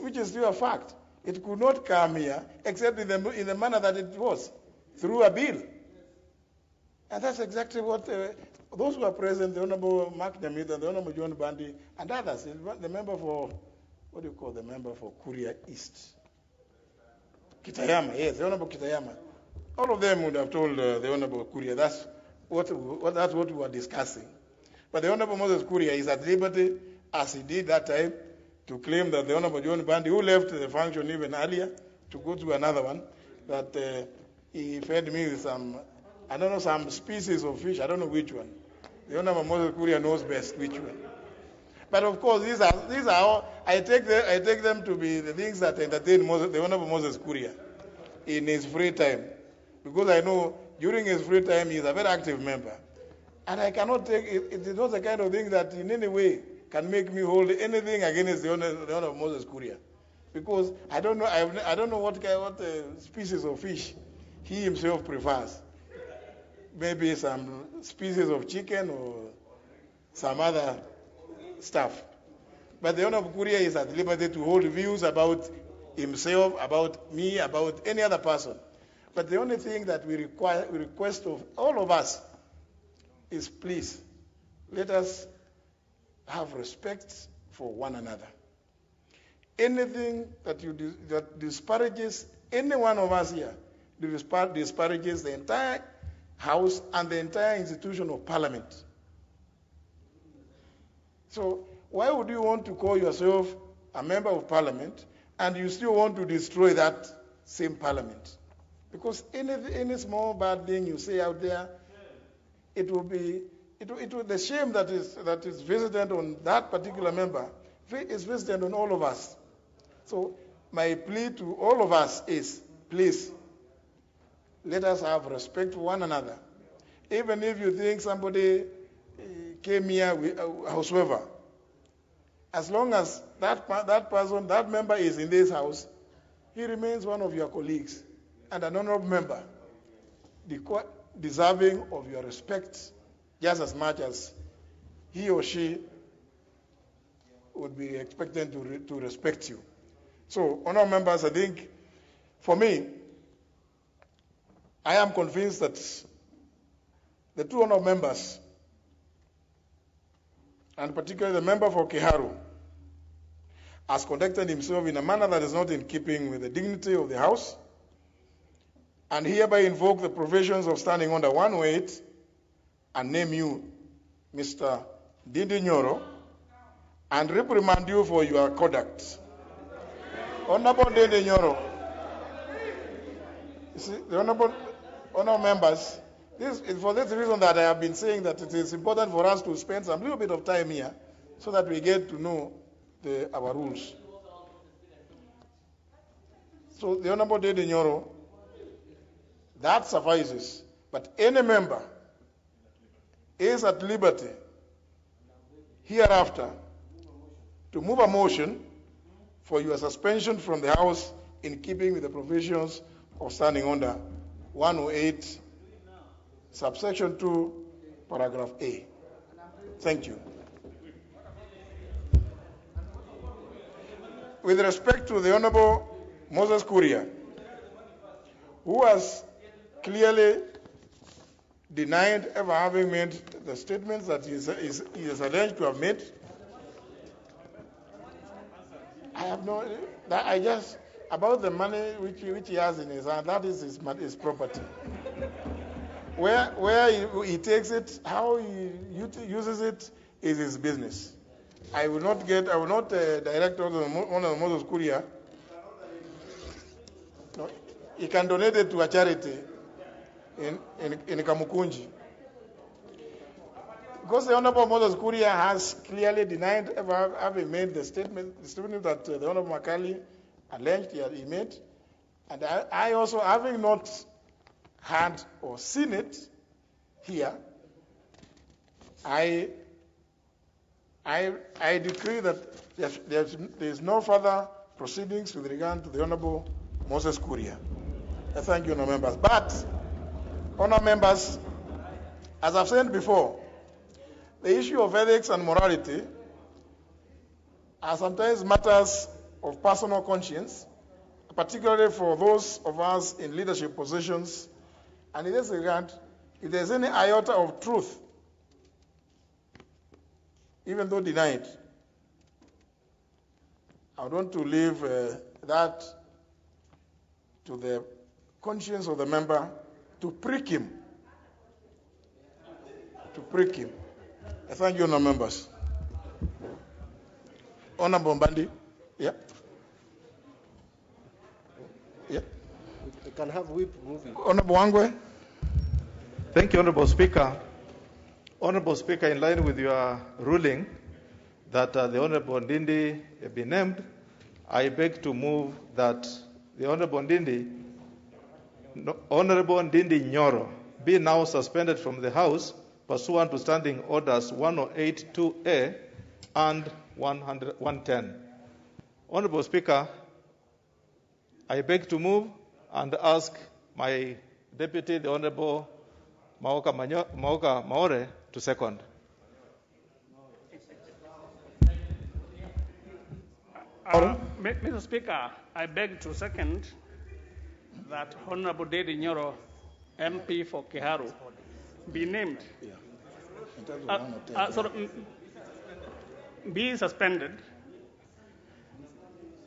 which is still a fact. It could not come here except in the manner that it was, through a bill. And that's exactly what those who are present, the Honorable Mark Nyamita, the Honorable John Bandi, and others, the member for, what do you call the member for Kuria East? Kitayama, yes, the Honorable Kitayama. All of them would have told the Honorable Kuria that's what we were discussing. But the Honorable Moses Kuria is at liberty, as he did that time, to claim that the Honorable John Bandi, who left the function even earlier to go to another one, that he fed me with some, I don't know, some species of fish, I don't know which one. The Honorable Moses Kuria knows best which one. But of course, these are all, I take them to be the things that entertain the Honorable Moses Kuria in his free time. Because I know during his free time, he's a very active member. And I cannot take it. It is not the kind of thing that in any way can make me hold anything against the Honorable Moses Kuria. Because I don't know what species of fish he himself prefers. Maybe some species of chicken or some other stuff. But the Honorable Kuria is at liberty to hold views about himself, about me, about any other person. But the only thing that we request of all of us is, please, let us have respect for one another. Anything that disparages any one of us here, disparages the entire House and the entire institution of Parliament. So why would you want to call yourself a member of Parliament and you still want to destroy that same Parliament? Because any small bad thing you say out there, it will the shame that is visited on that particular member is visited on all of us. So my plea to all of us is, please, let us have respect for one another. Even if you think somebody came here, however, as long as that member is in this house, he remains one of your colleagues and an honorable member, deserving of your respect just as much as he or she would be expected to respect you. So, honorable members, I think, for me, I am convinced that the two honorable members, and particularly the member for Kiharu, has conducted himself in a manner that is not in keeping with the dignity of the House, and hereby invoke the provisions of Standing Order 108 and name you Mr. Ndindi Nyoro and reprimand you for your conduct. Honorable Ndindi Nyoro, you see, the honorable members, this is for this reason that I have been saying that it is important for us to spend some little bit of time here so that we get to know our rules. So the Honorable Ndindi Nyoro, that suffices. But any member is at liberty hereafter to move a motion for your suspension from the House in keeping with the provisions of Standing Order 108, subsection 2, paragraph A. Thank you. With respect to the Honorable Moses Kuria, who has clearly denied ever having made the statements that he is alleged to have made, about the money which he has in his hand, that is his property. Where he takes it, how he uses it is his business. I will not direct one of Moses Kuria. No, he can donate it to a charity in Kamukunji. Because the Honorable Moses Kuria has clearly denied ever having made the statement that the Honorable Makali alleged he made, and I also, having not heard or seen it here, I decree that there is no further proceedings with regard to the Honorable Moses Kuria. I thank you, honourable members. But, honourable members, as I've said before, the issue of ethics and morality are sometimes matters of personal conscience, particularly for those of us in leadership positions. And in this regard, if there's any iota of truth, even though denied, I would want to leave that to the conscience of the member to prick him. To prick him. I thank you, honourable members. Honourable Mbandi. Yeah. Yeah. We can have whip moving. Honourable Wangwe. Thank you, Honourable Speaker. Honourable Speaker, in line with your ruling that the Honourable Ndindi be named, I beg to move that the Honourable Ndindi Nyoro be now suspended from the House pursuant to Standing Orders 108(2)A and 110. Honourable Speaker, I beg to move and ask my Deputy, the Honourable Maoka Maore, to second. Mr. Speaker, I beg to second that Honorable Ndindi Nyoro, MP for Kiharu, be named, be suspended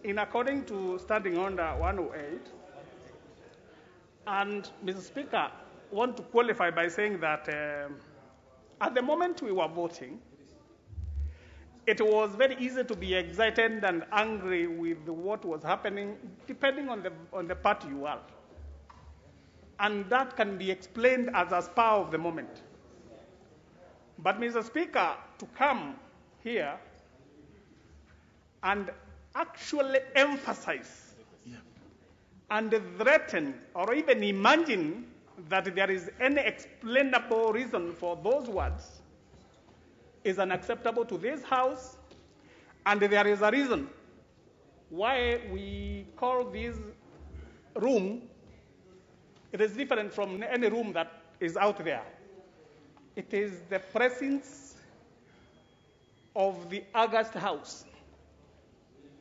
in according to Standing Order 108. And, Mr. Speaker, I want to qualify by saying that at the moment we were voting, it was very easy to be excited and angry with what was happening, depending on the party you are. And that can be explained as a spur of the moment. But, Mr. Speaker, to come here and actually emphasize and threaten or even imagine that there is any explainable reason for those words is unacceptable to this House, and there is a reason why we call this room, it is different from any room that is out there. It is the presence of the August House.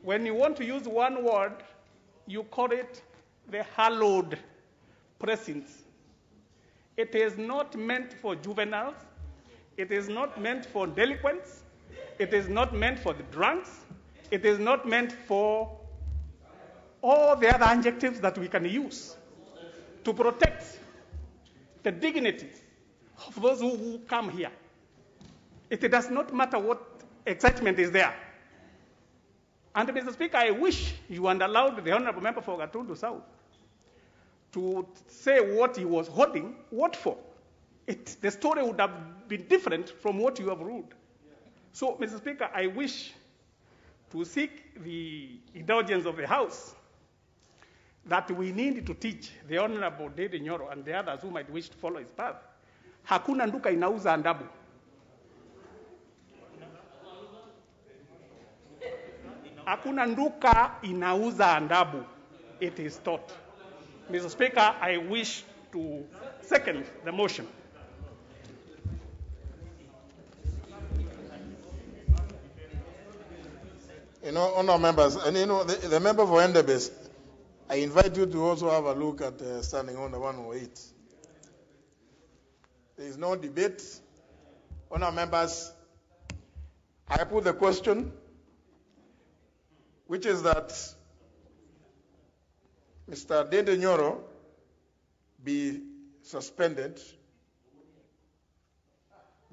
When you want to use one word, you call it the hallowed presence. It is not meant for juveniles. It is not meant for delinquents. It is not meant for the drunks. It is not meant for all the other adjectives that we can use to protect the dignity of those who come here. It does not matter what excitement is there. And, Mr. Speaker, I wish you had allowed the Honourable Member for Gatundu South to say what he was holding. What for? The story would have been different from what you have ruled. So, Mr. Speaker, I wish to seek the indulgence of the House that we need to teach the Honourable Ndindi Nyoro and the others who might wish to follow his path. Hakuna nduka inauza andabu. Hakuna nduka inauza andabu. It is taught. Mr. Speaker, I wish to second the motion. Honourable members, and the member for Endebess, I invite you to also have a look at Standing Order 108. There is no debate. Honourable members, I put the question, which is that Mr. Ndindi Nyoro be suspended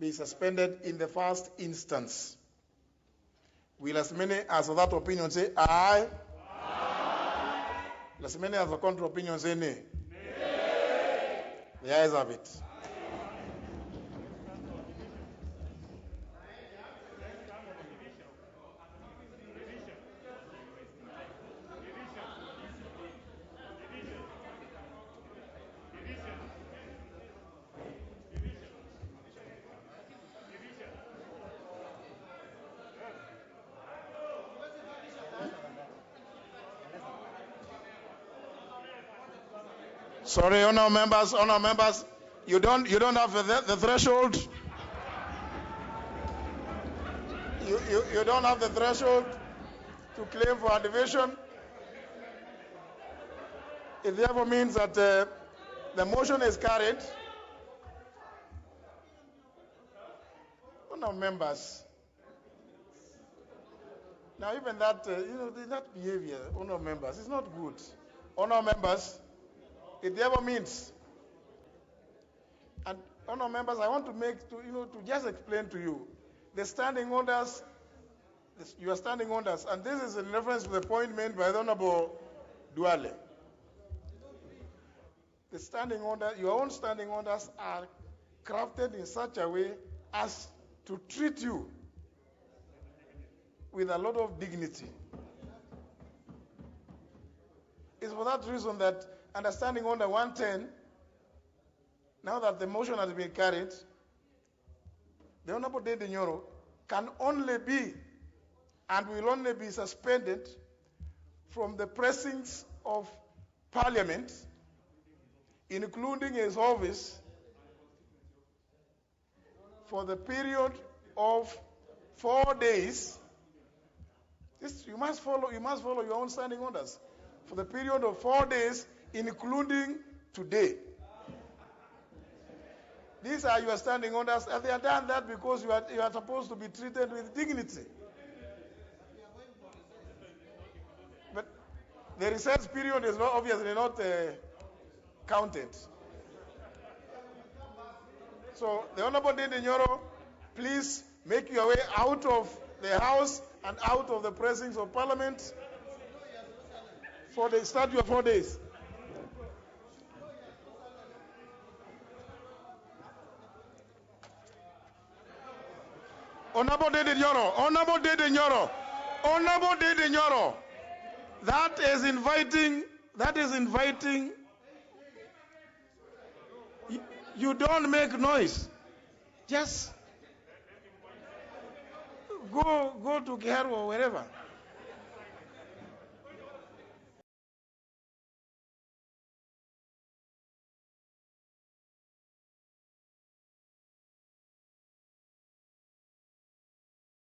in the first instance. Will as many as that opinion say aye? Aye. Will as many as the contrary opinion say nay? Nay. The ayes have it. Sorry, honourable members, you don't have the threshold. You don't have the threshold. to claim for activation. It therefore means that the motion is carried. Honourable members, now even that, that behavior, honourable members, is not good. Honourable members, it therefore means, and honourable members, I want to to just explain to you, the standing orders, your standing orders, and this is in reference to the point made by the Honourable Duale. The standing order, your own standing orders are crafted in such a way as to treat you with a lot of dignity. It's for that reason that under Standing Order 110, now that the motion has been carried, the Honorable Ndindi Nyoro can only be and will only be suspended from the precincts of Parliament, including his office, for the period of 4 days. You must follow your own standing orders. For the period of 4 days, including today. These are your standing orders, and they are done that because you are supposed to be treated with dignity. But the recess period is obviously not counted. So, the Honorable Ndindi Nyoro, please make your way out of the House and out of the precincts of Parliament for the start of 4 days. Honorable Ndindi Nyoro, Honorable Ndindi Nyoro, Honorable Ndindi Nyoro, that is inviting, you don't make noise. Just go to Kiharu or wherever.